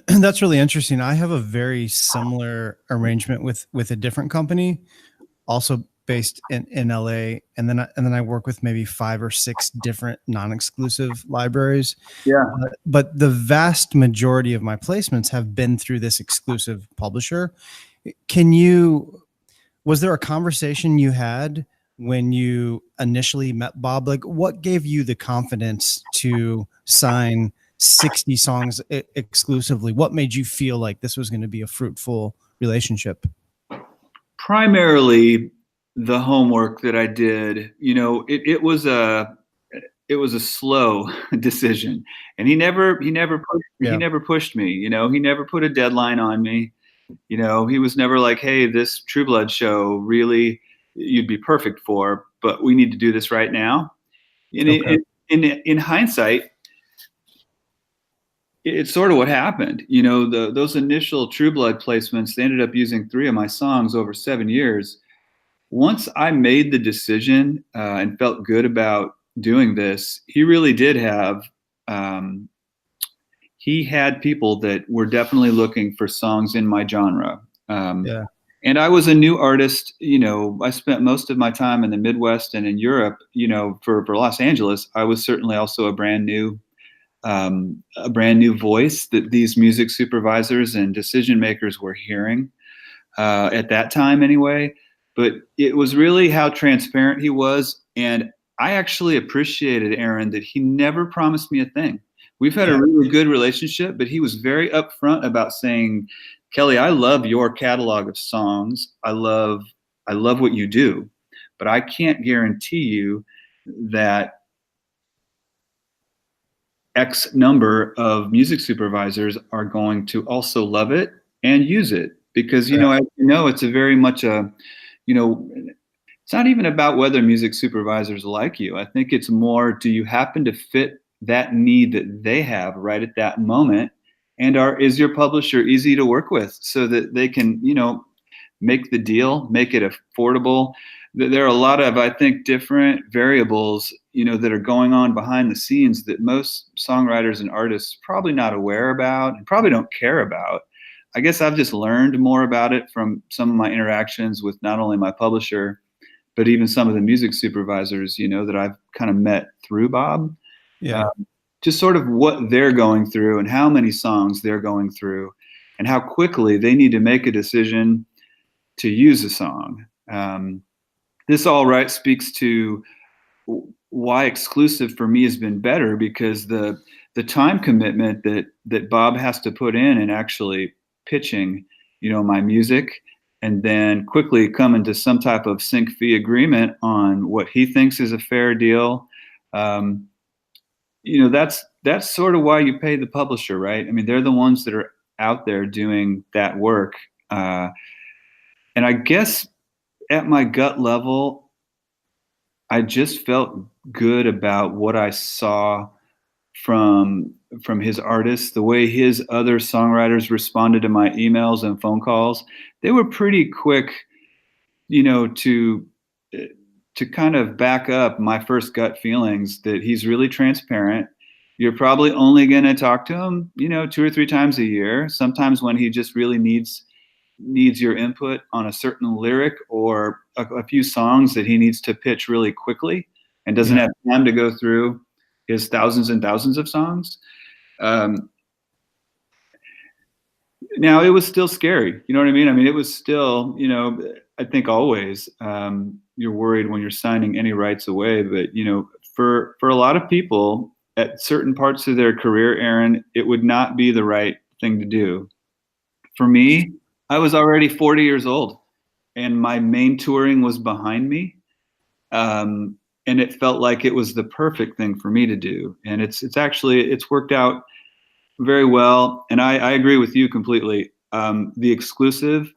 That's really interesting. I have a very similar arrangement with a different company, also based in LA, and then I work with maybe 5 or 6 different non-exclusive libraries. Yeah. But the vast majority of my placements have been through this exclusive publisher. Can you Was there a conversation you had when you initially met Bob? Like, what gave you the confidence to sign 60 songs exclusively? What made you feel like this was going to be a fruitful relationship? Primarily the homework that I did. It was a slow decision, and he Yeah. never pushed me. He never put a deadline on me. He was never like, "Hey, this True Blood show really you'd be perfect for, but we need to do this right now." In Okay. in hindsight, it's sort of what happened. Those initial True Blood placements, they ended up using 3 of my songs over 7 years. Once I made the decision and felt good about doing this, he really did have. Um, he had people that were definitely looking for songs in my genre. Yeah. And I was a new artist. I spent most of my time in the Midwest and in Europe. For Los Angeles, I was certainly also a brand new voice that these music supervisors and decision makers were hearing at that time, anyway. But it was really how transparent he was, and I actually appreciated Aaron that he never promised me a thing. We've had a Yeah. really good relationship, but he was very upfront about saying, "Kelly, I love your catalog of songs. I love what you do, but I can't guarantee you that X number of music supervisors are going to also love it and use it." Because, Yeah. as it's a very much you know, it's not even about whether music supervisors like you. I think it's more, do you happen to fit that need that they have right at that moment? And is your publisher easy to work with so that they can, make the deal, make it affordable? There are a lot of, I think, different variables, that are going on behind the scenes that most songwriters and artists probably not aware about and probably don't care about. I guess I've just learned more about it from some of my interactions with not only my publisher, but even some of the music supervisors, that I've kind of met through Bob. Yeah. Um, just sort of what they're going through and how many songs they're going through and how quickly they need to make a decision to use a song. This all right speaks to why exclusive for me has been better, because the time commitment that Bob has to put in and actually pitching, my music, and then quickly coming to some type of sync fee agreement on what he thinks is a fair deal. Um, that's sort of why you pay the publisher, right? I mean, they're the ones that are out there doing that work. And I guess at my gut level, I just felt good about what I saw from from his artists, the way his other songwriters responded to my emails and phone calls. They were pretty quick, you know, to to kind of back up my first gut feelings that he's really transparent. You're probably only going to talk to him, 2 or 3 times a year. Sometimes when he just really needs your input on a certain lyric or a few songs that he needs to pitch really quickly and doesn't Yeah. have time to go through his thousands and thousands of songs. Um, Now it was still scary. You know what I mean? I mean, it was still, I think always you're worried when you're signing any rights away. But for a lot of people at certain parts of their career, Aaron, it would not be the right thing to do. For me, I was already 40 years old, and my main touring was behind me, and it felt like it was the perfect thing for me to do. And it's worked out very well, and I agree with you completely. The exclusive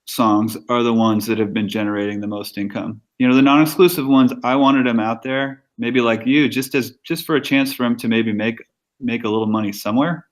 songs are the ones that have been generating the most income. The non-exclusive ones, I wanted them out there, maybe like you, just for a chance for them to maybe make a little money somewhere.